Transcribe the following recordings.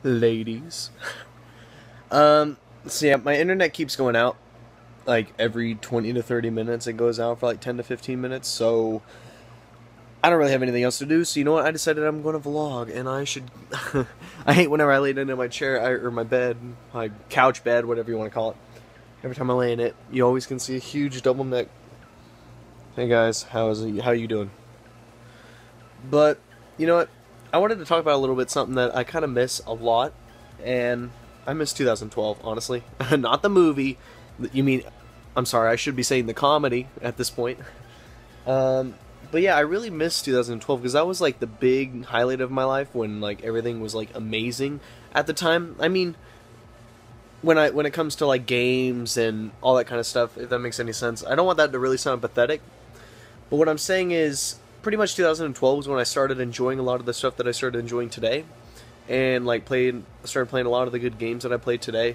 ladies. So yeah, my internet keeps going out. Like every 20 to 30 minutes, it goes out for like 10 to 15 minutes. So I don't really have anything else to do. So you know what? I decided I'm going to vlog, and I should. I hate whenever I lay down in my chair or my bed, my couch bed, whatever you want to call it. Every time I lay in it, you always can see a huge double neck. Hey guys, how you doing? But you know what? I wanted to talk about a little bit something that I kind of miss a lot, and I miss 2012, honestly. Not the movie. You mean, I'm sorry, I should be saying the comedy at this point. But yeah, I really miss 2012 because that was like the big highlight of my life when like everything was like amazing at the time. I mean, when it comes to like games and all that kind of stuff, if that makes any sense. I don't want that to really sound pathetic, but what I'm saying is pretty much 2012 was when I started enjoying a lot of the stuff that I started enjoying today, and like started playing a lot of the good games that I played today.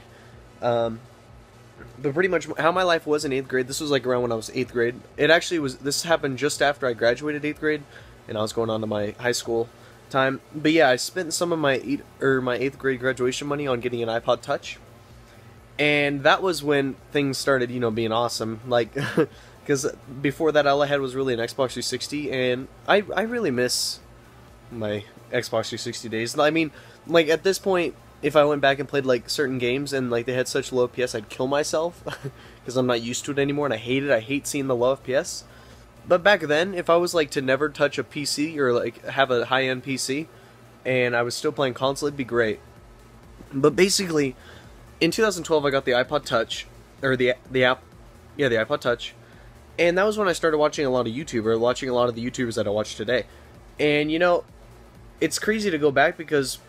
But pretty much how my life was in 8th grade, this was like around when I was 8th grade. This happened just after I graduated 8th grade, and I was going on to my high school time. But yeah, I spent some of my 8th grade graduation money on getting an iPod Touch. And that was when things started, you know, being awesome. Like, because before that, all I had was really an Xbox 360, and I really miss my Xbox 360 days. I mean, like, at this point, if I went back and played like certain games and like they had such low FPS, I'd kill myself because I'm not used to it anymore, and I hate it. I hate seeing the low FPS. But back then, if I was like to never touch a PC or like have a high-end PC, and I was still playing console, it'd be great. But basically, in 2012, I got the iPod Touch, or the iPod Touch, and that was when I started watching a lot of watching a lot of the YouTubers that I watch today. And you know, it's crazy to go back because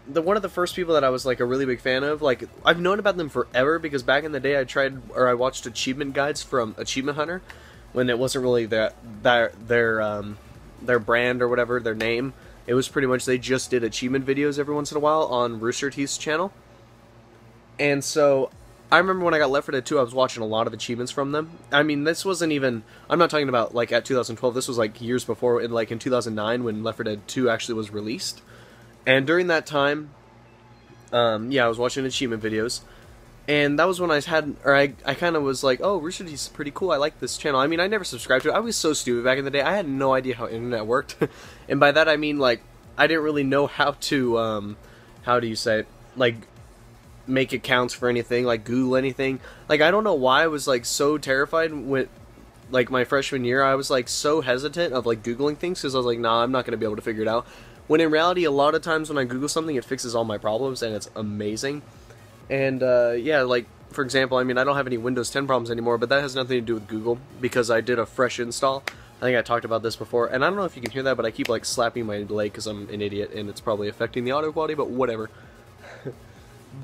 one of the first people that I was like a really big fan of, like I've known about them forever because back in the day I watched achievement guides from Achievement Hunter when it wasn't really their brand or whatever, their name. It was pretty much they just did achievement videos every once in a while on Rooster Teeth's channel. And so I remember when I got Left 4 Dead 2, I was watching a lot of achievements from them. I mean, this wasn't even, I'm not talking about like at 2012, this was like years before, like in 2009 when Left 4 Dead 2 actually was released. And during that time, yeah, I was watching achievement videos, and that was when I kind of was like, oh, Rooster Teeth's pretty cool, I like this channel. I mean, I never subscribed to it. I was so stupid back in the day, I had no idea how internet worked. And by that I mean, like, I didn't really know how to, how do you say it, like, make accounts for anything, like Google anything. Like, I don't know why I was like so terrified with like my freshman year. I was like so hesitant of like Googling things because I was like, nah, I'm not going to be able to figure it out. When in reality, a lot of times when I Google something, it fixes all my problems, and it's amazing. And, yeah, like, for example, I mean, I don't have any Windows 10 problems anymore, but that has nothing to do with Google, because I did a fresh install. I think I talked about this before, and I don't know if you can hear that, but I keep, like, slapping my leg because I'm an idiot, and it's probably affecting the audio quality, but whatever.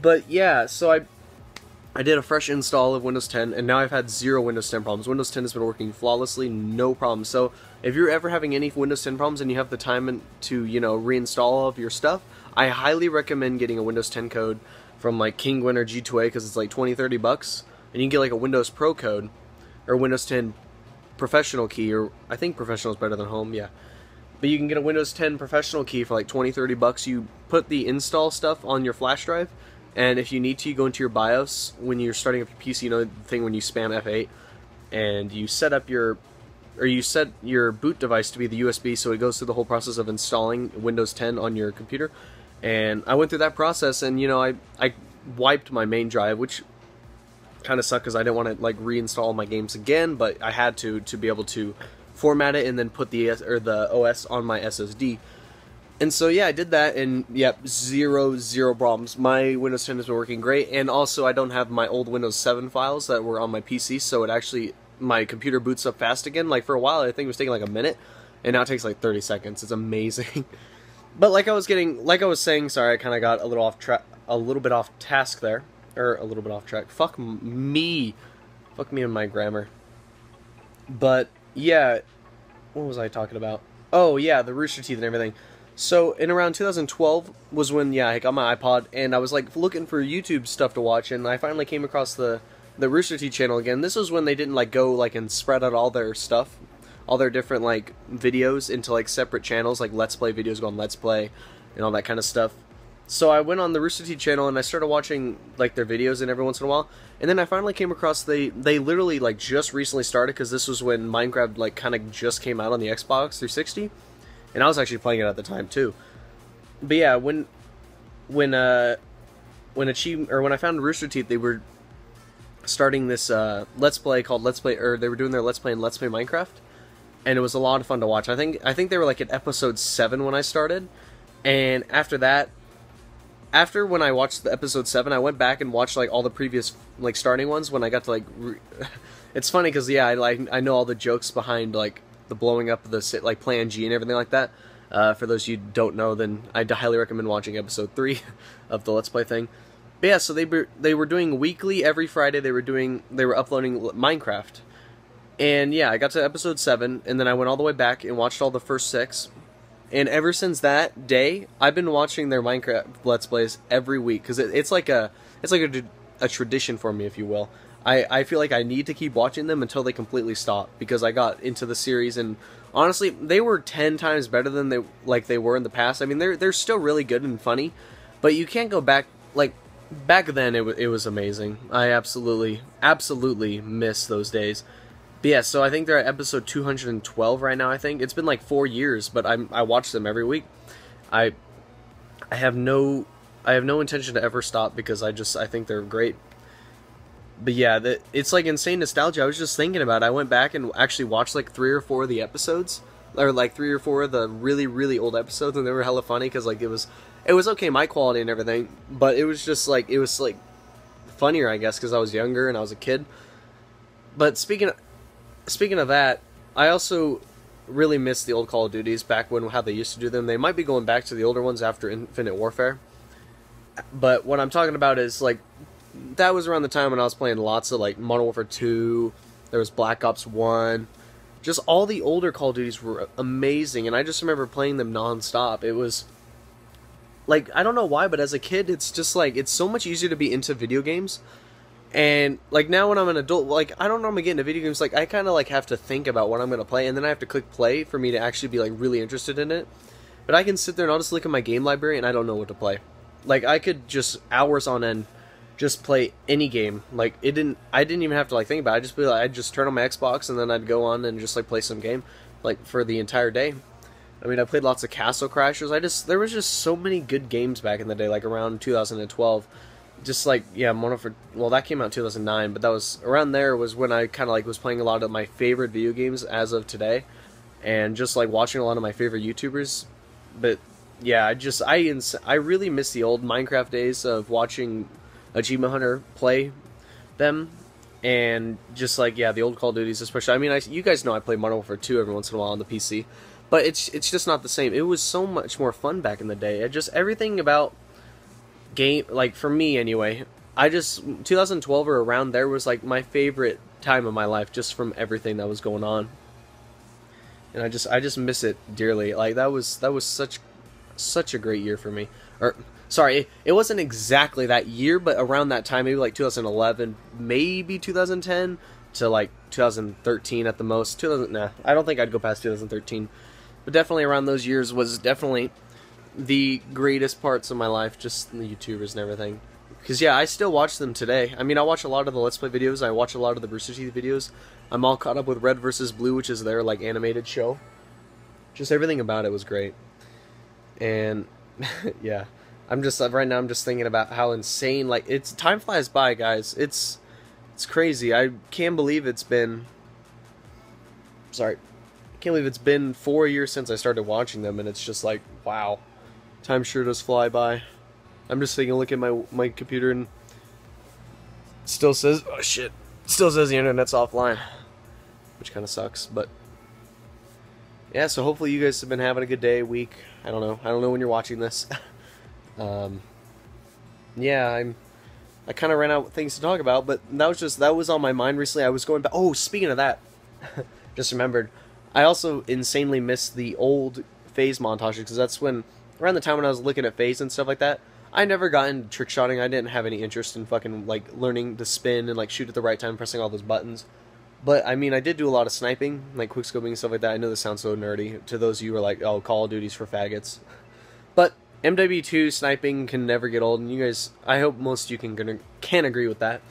But, yeah, so I did a fresh install of Windows 10, and now I've had 0 Windows 10 problems. Windows 10 has been working flawlessly, no problems. So if you're ever having any Windows 10 problems and you have the time to, you know, reinstall all of your stuff, I highly recommend getting a Windows 10 code from like Kinguin or G2A because it's like 20-30 bucks, and you can get like a Windows Pro code or Windows 10 Professional key, or I think Professional is better than Home, yeah. But you can get a Windows 10 Professional key for like 20-30 bucks. You put the install stuff on your flash drive, and if you need to, you go into your BIOS when you're starting up your PC, you know, the thing when you spam F8, and you set up your boot device to be the USB, so it goes through the whole process of installing Windows 10 on your computer. And I went through that process, and you know, I wiped my main drive, which kind of sucked because I didn't want to like reinstall my games again, but I had to be able to format it and then put the OS on my SSD. And so yeah, I did that, and yep, zero problems. My Windows 10 has been working great, and also I don't have my old Windows 7 files that were on my PC, so it actually, my computer boots up fast again. Like for a while, I think it was taking like a minute, and now it takes like 30 seconds. It's amazing. But like I was saying, sorry, I kind of got a little bit off task there, or a little bit off track. Fuck me and my grammar. But yeah, what was I talking about? Oh yeah, the Rooster Teeth and everything. So in around 2012 was when, yeah, I got my iPod, and I was like looking for YouTube stuff to watch, and I finally came across the Rooster Teeth channel again. This was when they didn't like go like and spread out all their stuff, all their different like videos into like separate channels, like Let's Play videos go on Let's Play and all that kind of stuff. So I went on the Rooster Teeth channel and I started watching like their videos and every once in a while, and then I finally came across they literally like just recently started, because this was when Minecraft like kind of just came out on the Xbox 360, and I was actually playing it at the time too. But yeah, when when I found Rooster Teeth, they were starting this Let's Play called Let's Play, or they were doing their Let's Play and Let's Play Minecraft, and it was a lot of fun to watch. I think they were like at episode 7 when I started, and after that, after when I watched the episode 7, I went back and watched like all the previous like starting ones when I got to like it's funny because yeah, I know all the jokes behind like the blowing up of the like Plan G and everything like that. For those of you who don't know, then I highly recommend watching episode 3 of the Let's Play thing. But yeah, so they were doing weekly every Friday. They were uploading Minecraft, and yeah, I got to episode 7, and then I went all the way back and watched all the first 6. And ever since that day, I've been watching their Minecraft Let's Plays every week, because it's like a tradition for me, if you will. I feel like I need to keep watching them until they completely stop, because I got into the series, and honestly, they were 10 times better than they were in the past. I mean, they're still really good and funny, but you can't go back like back then. It was amazing. I absolutely miss those days. But yeah, so I think they're at episode 212 right now. I think it's been like 4 years, but I watch them every week. I have no intention to ever stop, because I think they're great. But yeah, it's like insane nostalgia. I was just thinking about it. I went back and actually watched like 3 or 4 of the episodes, or like 3 or 4 of the really, really old episodes, and they were hella funny, because like it was okay, my quality and everything, but it was just like, it was like funnier, I guess, because I was younger and I was a kid. But speaking of that, I also really miss the old Call of Duties back when how they used to do them. They might be going back to the older ones after Infinite Warfare. But what I'm talking about is like, that was around the time when I was playing lots of like Modern Warfare 2, there was Black Ops 1. Just all the older Call of Duties were amazing, and I just remember playing them non-stop. It was like, I don't know why, but as a kid, it's just like, it's so much easier to be into video games. And like now when I'm an adult, like I don't normally get into video games, like I kind of like have to think about what I'm going to play, and then I have to click play for me to actually be like really interested in it. But I can sit there and I'll just look at my game library and I don't know what to play. Like I could just hours on end just play any game. Like I didn't even have to like think about it. I'd just turn on my Xbox, and then I'd go on and just like play some game like for the entire day. I mean, I played lots of Castle Crashers. There was just so many good games back in the day, like around 2012. Just like, yeah, well, that came out in 2009, but that was around there was when I kind of like was playing a lot of my favorite video games as of today, and just like watching a lot of my favorite YouTubers. But yeah, I really miss the old Minecraft days of watching Achievement Hunter play them, and just like, yeah, the old Call of Duties especially. I mean, you guys know I play Modern Warfare 2 every once in a while on the PC, but it's just not the same. It was so much more fun back in the day. Everything about game, like for me anyway, 2012 or around there was like my favorite time of my life, just from everything that was going on, and I just miss it dearly. Like that was such a great year for me. Or sorry, it wasn't exactly that year, but around that time, maybe like 2011, maybe 2010 to like 2013 at the most. I don't think I'd go past 2013, but definitely around those years was definitely the greatest parts of my life, just the YouTubers and everything. Because yeah, I still watch them today. I mean, I watch a lot of the Let's Play videos, I watch a lot of the Rooster Teeth videos. I'm all caught up with Red vs. Blue, which is their like animated show. Just everything about it was great. And yeah, right now I'm just thinking about how insane, like, time flies by, guys. It's crazy. I can't believe it's been 4 years since I started watching them, and it's just like, wow. Time sure does fly by. I'm just taking a look at my computer, and it still says, oh shit, it still says the internet's offline, which kind of sucks. But yeah, so hopefully you guys have been having a good day, week. I don't know when you're watching this. Yeah, I kind of ran out of things to talk about, but that was on my mind recently. I was going back. Oh, speaking of that, just remembered, I also insanely miss the old phase montages, because that's when, around the time when I was looking at phase and stuff like that, I never got into trick shotting. I didn't have any interest in fucking like learning to spin and like shoot at the right time, pressing all those buttons. But I mean, I did do a lot of sniping, like quickscoping and stuff like that. I know this sounds so nerdy to those of you who are like, oh, Call of Duty's for faggots. But MW2 sniping can never get old, and you guys, I hope most of you can agree with that.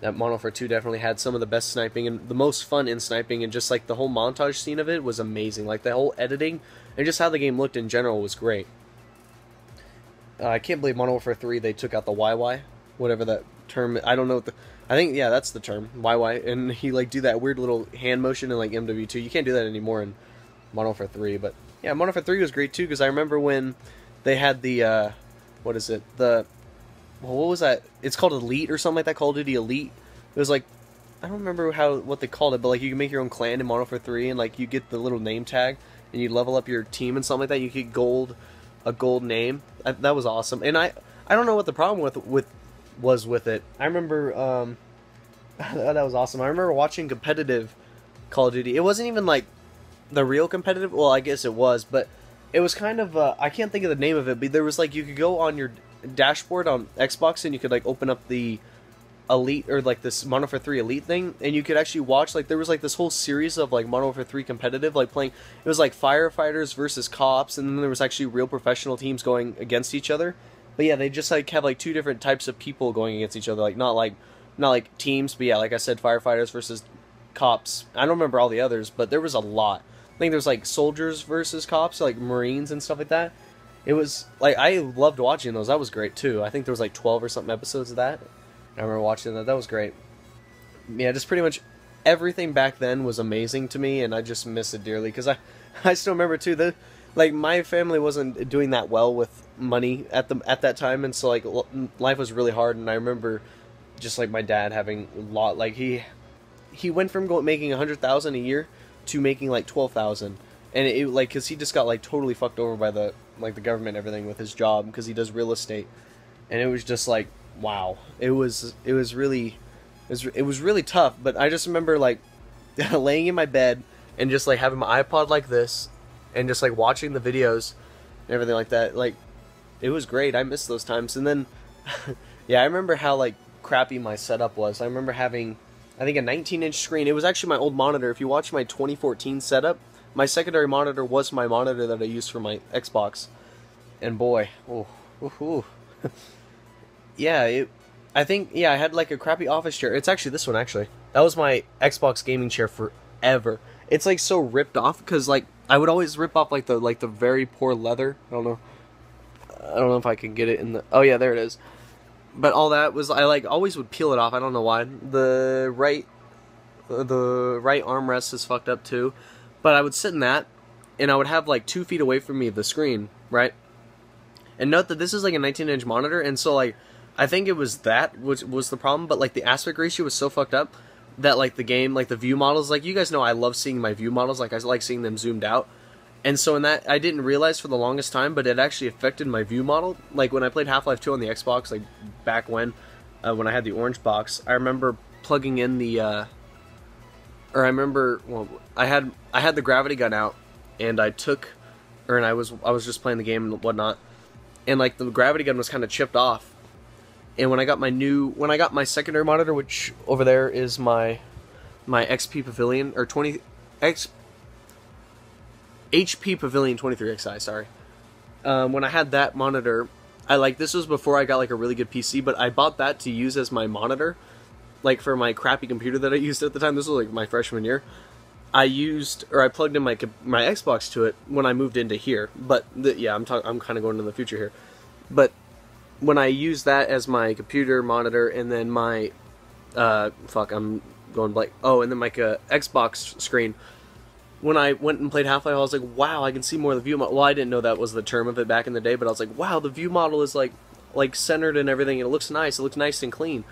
That Modern Warfare 2 definitely had some of the best sniping and the most fun in sniping, and just like the whole montage scene of it was amazing. Like the whole editing and just how the game looked in general was great. I can't believe Modern Warfare 3 they took out the YY, whatever that term. I don't know what I think yeah, that's the term, YY, and he like do that weird little hand motion in like MW2. You can't do that anymore in Modern Warfare 3, but yeah, Modern Warfare 3 was great too because I remember when they had the what is it? What was that? It's called Elite or something like that. Call of Duty Elite. It was like I don't remember what they called it, but like you can make your own clan in Modern Warfare 3, and like you get the little name tag, and you level up your team and something like that. You get a gold name. That was awesome. And I don't know what the problem was with it. I remember that was awesome. I remember watching competitive Call of Duty. It wasn't even like the real competitive. Well, I guess it was, but it was kind of I can't think of the name of it, but there was like you could go on your dashboard on Xbox and you could like open up the Elite or like this Modern Warfare 3 Elite thing, and you could actually watch like there was like this whole series of like Modern Warfare 3 competitive, like playing. It was like firefighters versus cops, and then there was actually real professional teams going against each other. But yeah, they just like have like two different types of people going against each other, like not like teams, but yeah, like I said, firefighters versus cops. I don't remember all the others, but there was a lot. I think there was like soldiers versus cops, like Marines and stuff like that. It was like I loved watching those. That was great too. I think there was like 12 or something episodes of that. I remember watching that. That was great. Yeah, just pretty much everything back then was amazing to me, and I just miss it dearly because I still remember too like my family wasn't doing that well with money at that time, and so like life was really hard. And I remember just like my dad having a lot. Like he went from making $100,000 a year to making like $12,000, and it like because he just got like totally fucked over by the government and everything with his job because he does real estate, and it was just like. Wow, it was really tough. But I just remember like laying in my bed and just like having my iPod like this and just like watching the videos and everything like that. Like it was great. I miss those times. And then yeah, I remember how like crappy my setup was. I remember having I think a 19-inch screen. It was actually my old monitor. If you watch my 2014 setup, my secondary monitor was my monitor that I used for my Xbox. And boy, yeah, I think, yeah, I had like a crappy office chair. It's actually this one, actually. That was my Xbox gaming chair forever. It's like so ripped off because like I would always rip off like the very poor leather. I don't know if I can get it in the. Oh yeah, there it is. But all that was I like always would peel it off. I don't know why. The right armrest is fucked up too. But I would sit in that, and I would have like 2 feet away from me the screen, right? And note that this is like a 19-inch monitor, and so like. I think it was that which was the problem, but like the aspect ratio was so fucked up that like the game, like the view models, like you guys know I love seeing my view models, like I like seeing them zoomed out. And so in that, I didn't realize for the longest time, but it actually affected my view model. Like when I played Half-Life 2 on the Xbox, like back when I had the orange box, I remember plugging in the, I had the gravity gun out, and I was just playing the game and whatnot, and like the gravity gun was kind of chipped off. And when I got my secondary monitor, which over there is my XP Pavilion or HP Pavilion 23XI, sorry. When I had that monitor, this was before I got like a really good PC, but I bought that to use as my monitor, like for my crappy computer that I used at the time. This was like my freshman year. I plugged in my Xbox to it when I moved into here. But I'm kind of going into the future here, but. When I used that as my computer monitor, and then my, I'm going blank. Oh, and then my Xbox screen. When I went and played Half-Life, I was like, wow, I can see more of the view model. Well, I didn't know that was the term of it back in the day, but I was like, wow, the view model is like centered and everything, and it looks nice. It looks nice and clean.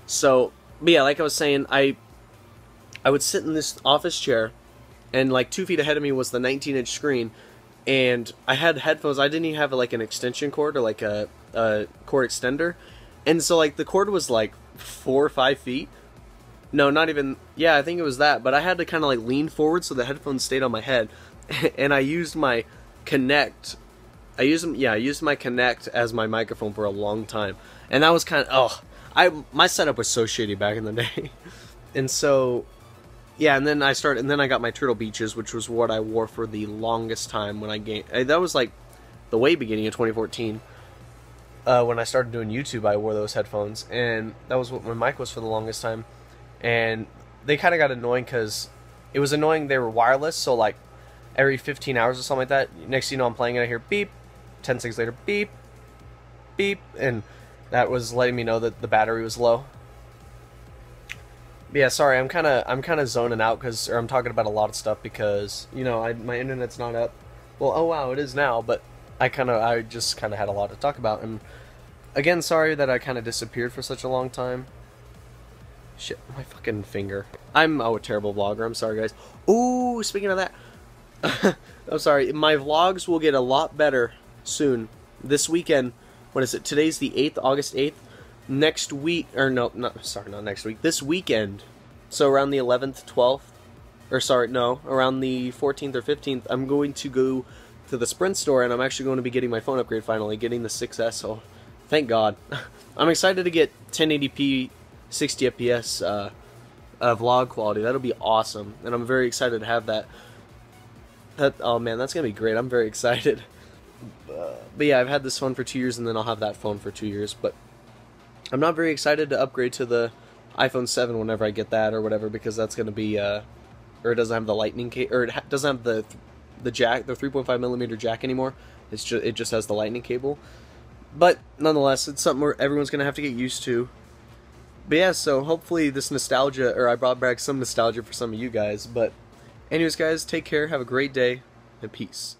So, but yeah, like I was saying, I would sit in this office chair, and like 2 feet ahead of me was the 19-inch screen, and I had headphones. I didn't even have like an extension cord or like a cord extender, and so like the cord was like 4 or 5 feet. No, not even. Yeah, I think it was that. But I had to kind of like lean forward so the headphones stayed on my head, and I used my Connect. I used my Connect as my microphone for a long time, and that was kind of my setup was so shitty back in the day, and so. Yeah, and then I got my Turtle Beaches, which was what I wore for the longest time when I gamed. That was like the way beginning of 2014. When I started doing YouTube, I wore those headphones, and that was what my mic was for the longest time. And they kind of got annoying because it was annoying. They were wireless, so like every 15 hours or something like that, next thing you know, I'm playing and I hear beep, 10 seconds later, beep, beep, and that was letting me know that the battery was low. But yeah, sorry, I'm kind of zoning out or I'm talking about a lot of stuff because, you know, my internet's not up. Well, oh wow, it is now, but I just kind of had a lot to talk about. And again, sorry that I kind of disappeared for such a long time. Shit, my fucking finger. I'm a terrible vlogger. I'm sorry, guys. Ooh, speaking of that, I'm sorry. My vlogs will get a lot better soon. This weekend, what is it? Today's the 8th, August 8th. Next week, or no, sorry, not next week. This weekend, so around the 11th, 12th, or sorry, no, around the 14th or 15th, I'm going to go to the Sprint store, and I'm actually going to be getting my phone upgrade finally, getting the 6S, so thank God. I'm excited to get 1080p, 60 FPS vlog quality. That'll be awesome, and I'm very excited to have that. Oh man, that's going to be great. I'm very excited. But yeah, I've had this phone for 2 years, and then I'll have that phone for 2 years, but I'm not very excited to upgrade to the iPhone 7 whenever I get that or whatever, because that's going to be, or it doesn't have the lightning cable, or it doesn't have the jack, the 3.5mm jack anymore. It just has the lightning cable. But nonetheless, it's something where everyone's gonna have to get used to. But yeah, so hopefully this nostalgia, or I brought back some nostalgia for some of you guys. But anyways, guys, take care, have a great day, and peace.